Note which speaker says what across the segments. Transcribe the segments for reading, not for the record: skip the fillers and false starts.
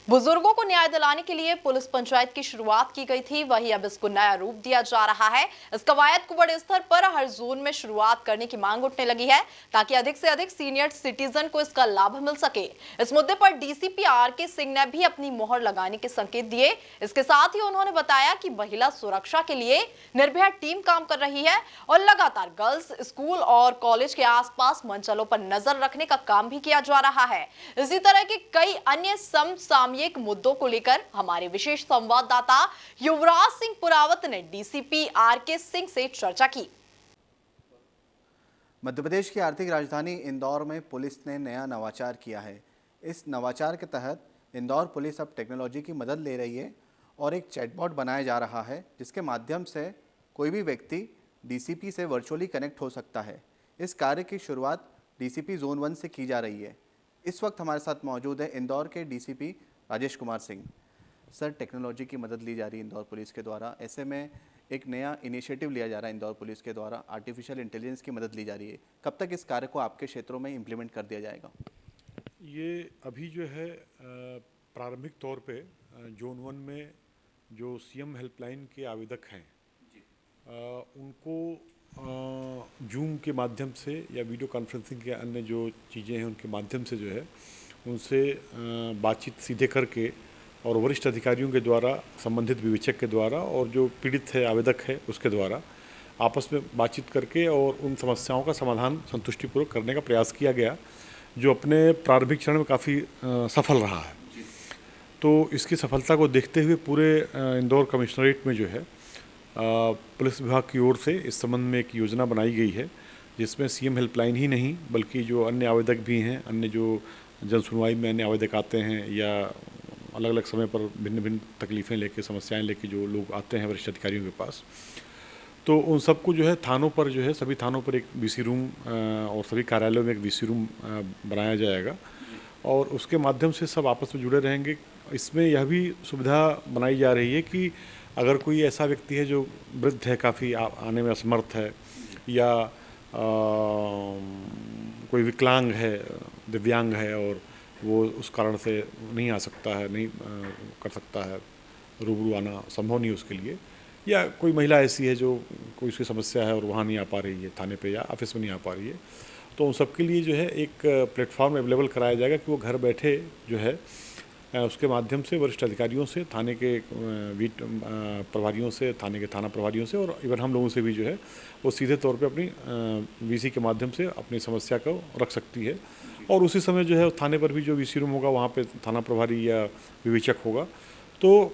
Speaker 1: बुजुर्गों को न्याय दिलाने के लिए पुलिस पंचायत की शुरुआत की गई थी, वहीं अब इसको नया रूप दिया जा रहा है। इस कवायद को बड़े स्तर पर हर जोन में शुरुआत करने की मांग उठने लगी है, ताकि अधिक से अधिक सीनियर सिटीजन को इसका लाभ मिल सके। इस मुद्दे पर डीसीपी आर.के. सिंह ने भी अपनी मोहर लगाने के संकेत दिए। इसके साथ ही उन्होंने बताया कि महिला सुरक्षा के लिए निर्भया टीम काम कर रही है और लगातार गर्ल्स स्कूल और कॉलेज के आसपास मंचलों पर नजर रखने का काम भी किया जा रहा है। इसी तरह के कई अन्य समसामयिक मुद्दों को लेकर हमारे विशेष संवाददाता युवराज सिंह पुरावत ने डीसीपी आर.के. सिंह से चर्चा की।
Speaker 2: मध्य प्रदेश की आर्थिक राजधानी इंदौर में पुलिस ने नया नवाचार किया है। इस नवाचार के तहत इंदौर पुलिस अब टेक्नोलॉजी की मदद ले रही है और एक चैटबॉट बनाया जा रहा है, जिसके माध्यम से कोई भी व्यक्ति डीसीपी से वर्चुअली कनेक्ट हो सकता है। इस कार्य की शुरुआत डीसीपी जोन 1 से की जा रही है। इस वक्त हमारे साथ मौजूद है इंदौर के DCP Rajesh Kumar Singh. Sir, technology की मदद ली जा रही है इंदौर पुलिस के द्वारा, ऐसे में एक नया इनिशिएटिव लिया जा रहा है इंदौर पुलिस के द्वारा, आर्टिफिशियल इंटेलिजेंस की मदद ली जा रही है। कब तक इस कार्य को आपके क्षेत्रों में इम्प्लीमेंट कर दिया जाएगा?
Speaker 3: ये अभी जो है प्रारंभिक तौर पे जोन 1 में जो सीएम हेल्पलाइन के आवेदक हैं उनको जूम के माध्यम से या वीडियो कॉन्फ्रेंसिंग के अन्य जो चीज़ें हैं उनके माध्यम से जो है उनसे बातचीत सीधे करके और वरिष्ठ अधिकारियों के द्वारा, संबंधित विवेचक के द्वारा और जो पीड़ित है आवेदक है उसके द्वारा आपस में बातचीत करके और उन समस्याओं का समाधान संतुष्टिपूर्वक करने का प्रयास किया गया, जो अपने प्रारंभिक चरण में काफ़ी सफल रहा है। तो इसकी सफलता को देखते हुए पूरे इंदौर कमिश्नरेट में जो है पुलिस विभाग की ओर से इस संबंध में एक योजना बनाई गई है, जिसमें सीएम हेल्पलाइन ही नहीं बल्कि जो अन्य आवेदक भी हैं, अन्य जो जन सुनवाई में अन्य आवेदक आते हैं या अलग अलग समय पर भिन्न भिन्न तकलीफ़ें लेके, समस्याएं लेके जो लोग आते हैं वरिष्ठ अधिकारियों के पास, तो उन सबको जो है थानों पर जो है सभी थानों पर एक वीसी रूम और सभी कार्यालयों में एक वीसी रूम बनाया जाएगा और उसके माध्यम से सब आपस में जुड़े रहेंगे। इसमें यह भी सुविधा बनाई जा रही है कि अगर कोई ऐसा व्यक्ति है जो वृद्ध है, काफ़ी आने में असमर्थ है या कोई विकलांग है, दिव्यांग है और वो उस कारण से नहीं आ सकता है, नहीं कर सकता है, रूबरू आना संभव नहीं उसके लिए, या कोई महिला ऐसी है जो कोई उसकी समस्या है और वहाँ नहीं आ पा रही है, थाने पे या ऑफिस में नहीं आ पा रही है, तो उन सबके लिए जो है एक प्लेटफॉर्म अवेलेबल कराया जाएगा कि वो घर बैठे जो है उसके माध्यम से वरिष्ठ अधिकारियों से, थाने के बीट प्रभारियों से, थाने के थाना प्रभारियों से और इवन हम लोगों से भी जो है वो सीधे तौर पे अपनी वीसी के माध्यम से अपनी समस्या को रख सकती है। और उसी समय जो है थाने पर भी जो वीसी रूम होगा वहाँ पे थाना प्रभारी या विवेचक होगा, तो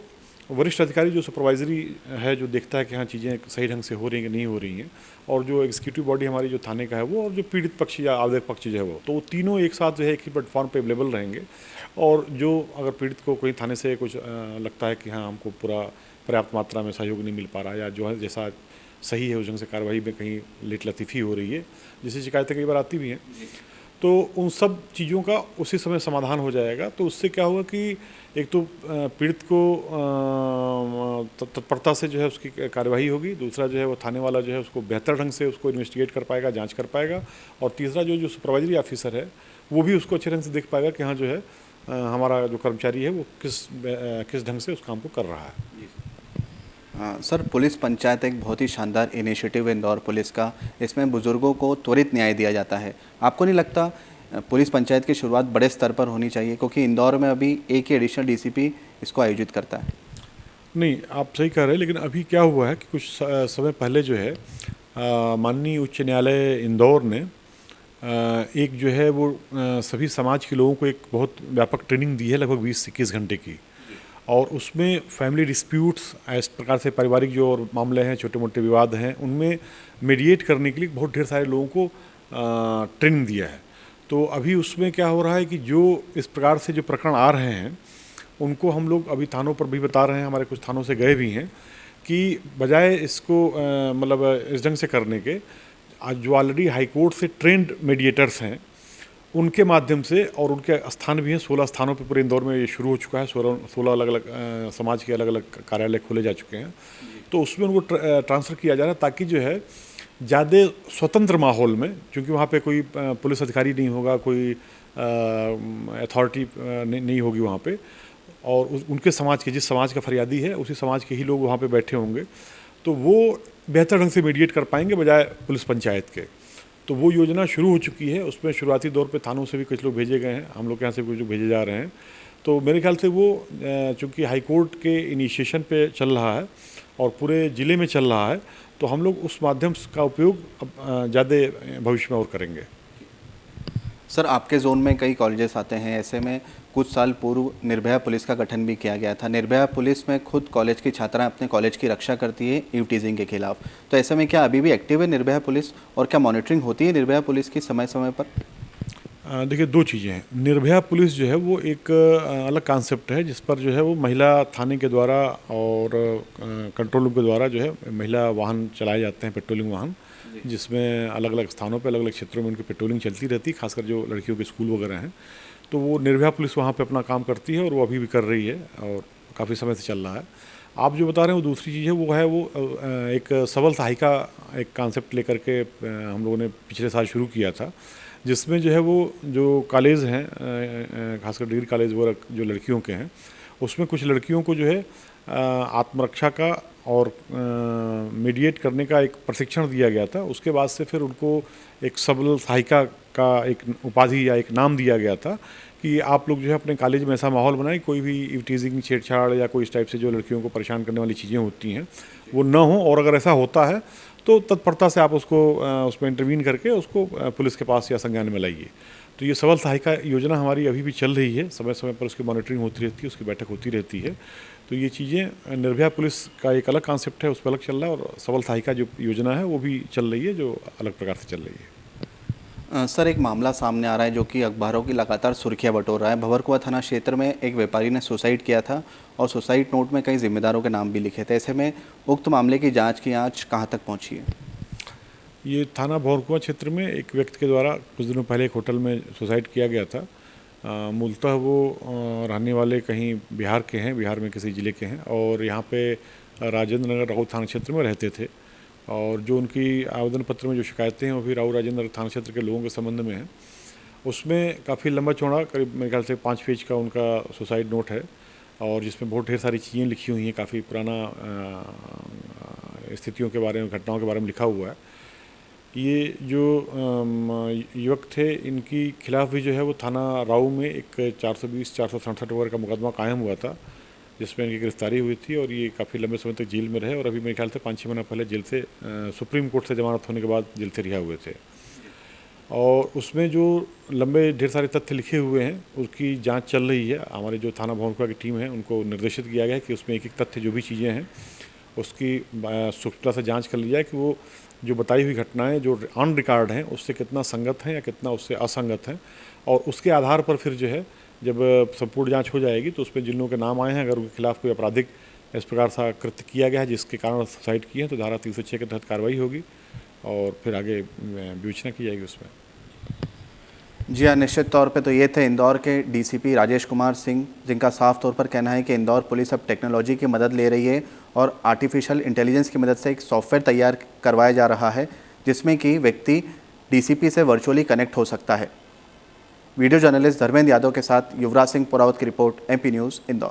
Speaker 3: वरिष्ठ अधिकारी जो सुपरवाइजरी है, जो देखता है कि हाँ चीज़ें सही ढंग से हो रही हैं कि नहीं हो रही हैं, और जो एग्जीक्यूटिव बॉडी हमारी जो थाने का है वो, और जो पीड़ित पक्ष या आवेदक पक्ष जो है वो, तो तीनों एक साथ जो है एक ही प्लेटफॉर्म पे अवेलेबल रहेंगे। और जो अगर पीड़ित को कोई थाने से कुछ लगता है कि हाँ हमको पूरा पर्याप्त मात्रा में सहयोग नहीं मिल पा रहा या जो है जैसा सही है उस ढंग से कार्रवाई में कहीं लेट लतीफ़ी हो रही है, जिससे शिकायतें कई बार आती भी हैं, तो उन सब चीज़ों का उसी समय समाधान हो जाएगा। तो उससे क्या होगा कि एक तो पीड़ित को तत्परता से जो है उसकी कार्यवाही होगी, दूसरा जो है वो थाने वाला जो है उसको बेहतर ढंग से उसको इन्वेस्टिगेट कर पाएगा, जांच कर पाएगा, और तीसरा जो सुपरवाइजरी ऑफिसर है वो भी उसको अच्छे ढंग से देख पाएगा कि हाँ जो है हमारा जो कर्मचारी है वो किस ढंग से उस काम को कर रहा है।
Speaker 2: सर, पुलिस पंचायत एक बहुत ही शानदार इनिशिएटिव है इंदौर पुलिस का। इसमें बुज़ुर्गों को त्वरित न्याय दिया जाता है। आपको नहीं लगता पुलिस पंचायत की शुरुआत बड़े स्तर पर होनी चाहिए, क्योंकि इंदौर में अभी एक ही एडिशनल डीसीपी इसको आयोजित करता है?
Speaker 3: नहीं, आप सही कह रहे हैं, लेकिन अभी क्या हुआ है कि कुछ समय पहले जो है माननीय उच्च न्यायालय इंदौर ने एक जो है वो सभी समाज के लोगों को एक बहुत व्यापक ट्रेनिंग दी है, लगभग 20 से 21 घंटे की, और उसमें फैमिली डिस्प्यूट्स, इस प्रकार से पारिवारिक जो और मामले हैं, छोटे मोटे विवाद हैं, उनमें मीडिएट करने के लिए बहुत ढेर सारे लोगों को ट्रेनिंग दिया है। तो अभी उसमें क्या हो रहा है कि जो इस प्रकार से जो प्रकरण आ रहे हैं उनको हम लोग अभी थानों पर भी बता रहे हैं, हमारे कुछ थानों से गए भी हैं, कि बजाय इसको मतलब इस ढंग से करने के, आज जो ऑलरेडी हाई कोर्ट से ट्रेंड मीडिएटर्स हैं उनके माध्यम से, और उनके स्थान भी हैं, 16 स्थानों पे पूरे इंदौर में ये शुरू हो चुका है, 16 अलग अलग समाज के अलग अलग कार्यालय खोले जा चुके हैं, तो उसमें उनको ट्रांसफ़र किया जा रहा है ताकि जो है ज़्यादा स्वतंत्र माहौल में, क्योंकि वहाँ पे कोई पुलिस अधिकारी नहीं होगा, कोई अथॉरिटी नहीं होगी वहाँ पे, और उनके समाज के, जिस समाज का फरियादी है उसी समाज के ही लोग वहाँ पे बैठे होंगे, तो वो बेहतर ढंग से मीडिएट कर पाएंगे बजाय पुलिस पंचायत के। तो वो योजना शुरू हो चुकी है। उसमें शुरुआती दौर पे थानों से भी कुछ लोग भेजे गए हैं, हम लोग के यहाँ से कुछ लोग भेजे जा रहे हैं। तो मेरे ख्याल से वो चूँकि हाई कोर्ट के इनिशिएशन पे चल रहा है और पूरे ज़िले में चल रहा है, तो हम लोग उस माध्यम का उपयोग ज़्यादा भविष्य में और करेंगे।
Speaker 2: सर, आपके जोन में कई कॉलेजेस आते हैं, ऐसे में कुछ साल पूर्व निर्भया पुलिस का गठन भी किया गया था। निर्भया पुलिस में खुद कॉलेज की छात्राएं अपने कॉलेज की रक्षा करती है ईव टीजिंग के खिलाफ, तो ऐसे में क्या अभी भी एक्टिव है निर्भया पुलिस, और क्या मॉनिटरिंग होती है निर्भया पुलिस की समय समय पर?
Speaker 3: देखिए, दो चीज़ें हैं। निर्भया पुलिस जो है वो एक अलग कॉन्सेप्ट है, जिस पर जो है वो महिला थाने के द्वारा और कंट्रोल रूम के द्वारा जो है महिला वाहन चलाए जाते हैं, पेट्रोलिंग वाहन, जिसमें अलग अलग स्थानों पे अलग अलग क्षेत्रों में उनकी पेट्रोलिंग चलती रहती है, खासकर जो लड़कियों के स्कूल वगैरह हैं। तो वो निर्भया पुलिस वहाँ पे अपना काम करती है और वो अभी भी कर रही है और काफ़ी समय से चल रहा है। आप जो बता रहे हैं वो दूसरी चीज़ है, वो है वो एक सबल सहायिका एक कॉन्सेप्ट लेकर के हम लोगों ने पिछले साल शुरू किया था, जिसमें जो है वो जो कॉलेज हैं, खासकर डिग्री कॉलेज वो जो लड़कियों के हैं, उसमें कुछ लड़कियों को जो है आत्मरक्षा का और मीडिएट करने का एक प्रशिक्षण दिया गया था। उसके बाद से फिर उनको एक सबल सहायिका का एक उपाधि या एक नाम दिया गया था कि आप लोग जो है अपने कॉलेज में ऐसा माहौल बनाएं, कोई भी टीजिंग, छेड़छाड़ या कोई इस टाइप से जो लड़कियों को परेशान करने वाली चीज़ें होती हैं वो न हो, और अगर ऐसा होता है तो तत्परता से आप उसको उसमें इंटरवीन करके उसको पुलिस के पास या संज्ञान में लाइए। तो ये सबल सहायिका योजना हमारी अभी भी चल रही है, समय समय पर उसकी मॉनिटरिंग होती रहती है, उसकी बैठक होती रहती है। तो ये चीज़ें निर्भया पुलिस का एक अलग कॉन्सेप्ट है, उस पर अलग चल रहा है, और सबल सहायिका जो योजना है वो भी चल रही है, जो अलग प्रकार से चल रही है।
Speaker 2: सर, एक मामला सामने आ रहा है जो कि अखबारों की लगातार सुर्खियां बटोर रहा है। भंवरकुआं थाना क्षेत्र में एक व्यापारी ने सुसाइड किया था और सुसाइड नोट में कई जिम्मेदारों के नाम भी लिखे थे। ऐसे में उक्त मामले की जांच की आंच कहां तक पहुंची है?
Speaker 3: ये थाना भंवरकुआं क्षेत्र में एक व्यक्ति के द्वारा कुछ दिनों पहले एक होटल में सुसाइड किया गया था। मूलतः वो रहने वाले कहीं बिहार के हैं, बिहार में किसी ज़िले के हैं, और यहाँ पे राजेंद्र नगर राऊ थाना क्षेत्र में रहते थे। और जो उनकी आवेदन पत्र में जो शिकायतें हैं वो भी राऊ राजेंद्र थाना क्षेत्र के लोगों के संबंध में हैं। उसमें काफ़ी लंबा चौड़ा, करीब मेरे ख्याल से 5 पेज का उनका सुसाइड नोट है, और जिसमें बहुत ढेर सारी चीज़ें लिखी हुई हैं, काफ़ी पुराना स्थितियों के बारे में, घटनाओं के बारे में लिखा हुआ है। ये जो युवक थे, इनकी खिलाफ भी जो है वो थाना राऊ में एक 420-467 वगैरह का मुकदमा कायम हुआ था, जिसमें इनकी गिरफ्तारी हुई थी, और ये काफ़ी लंबे समय तक जेल में रहे, और अभी मेरे ख्याल से 5-6 महीना पहले जेल से सुप्रीम कोर्ट से जमानत होने के बाद जेल से रिहा हुए थे। और उसमें जो लंबे ढेर सारे तथ्य लिखे हुए हैं उसकी जांच चल रही है। हमारे जो थाना भंवरकुआं की टीम है उनको निर्देशित किया गया है कि उसमें एक एक तथ्य जो भी चीज़ें हैं उसकी सूक्ष्मता से जांच कर ली जाए कि वो जो बताई हुई घटनाएं जो ऑन रिकॉर्ड हैं उससे कितना संगत हैं या कितना उससे असंगत हैं, और उसके आधार पर फिर जो है जब संपूर्ण जांच हो जाएगी तो उसमें जिन लोगों के नाम आए हैं, अगर उनके खिलाफ कोई आपराधिक इस प्रकार सा कृत्य किया गया है जिसके कारण सुसाइड किए हैं, तो धारा 306 के तहत कार्रवाई होगी और फिर आगे विवेचना की जाएगी उसमें।
Speaker 2: जी हाँ, निश्चित तौर पे तो ये थे इंदौर के डीसीपी राजेश कुमार सिंह, जिनका साफ तौर पर कहना है कि इंदौर पुलिस अब टेक्नोलॉजी की मदद ले रही है और आर्टिफिशियल इंटेलिजेंस की मदद से एक सॉफ्टवेयर तैयार करवाया जा रहा है जिसमें कि व्यक्ति डीसीपी से वर्चुअली कनेक्ट हो सकता है। वीडियो जर्नलिस्ट धर्मेंद्र यादव के साथ युवराज सिंह पोरावत की रिपोर्ट, एमपी न्यूज़, इंदौर।